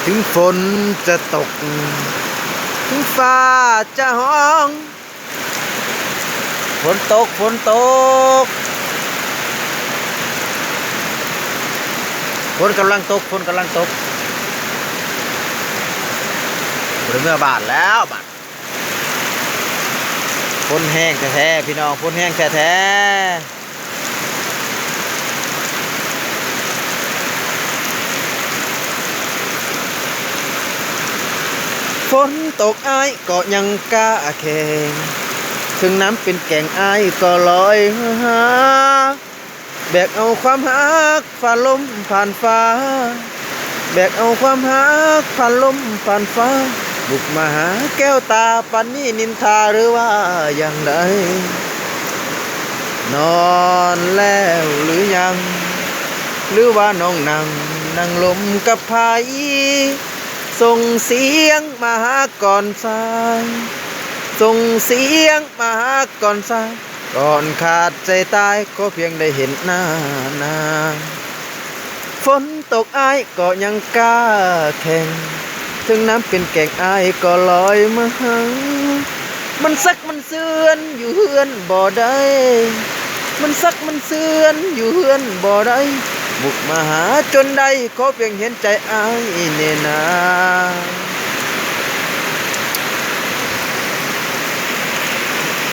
ถึงฝนจะตกถึงฟ้าจะห้องฝนตกฝนตกฝนกำลังตกฝนกำลังตกเมื่อบาทแล้วบาทฝนแห้งแท้ๆพี่น้องฝนแห้งแท้ๆฝนตกอ้ายก็ยังกล้าแข่งถึงน้ำเป็นแก่งอ้ายก็ลอยหาแบกเอาความหักผ่านลมผ่านฟ้าแบกเอาความหักผ่านลมผ่านฟ้าบุกมาหาแก้วตาปันนี้นินทาหรือว่าอย่างใดนอนแล้วหรือยังหรือว่าน้องนั่งลมกับไผส่งเสียงมาหาก่อนสายส่งเสียงมาหาก่อนสายก่อนขาดใจตายก็เพียงได้เห็นหน้านางฝนตกอ้ายก็ยังกล้าแข่งถึงน้ำเป็นแก่งอ้ายก็ลอยมาหามันซักมันเสื่อนอยู่เฮือนบ่ได้มันซักมันเสื่อนอยู่เฮือนบ่ได้บุกมาหาจนได้ขอเพียงเห็นใจอ้ายเน่นา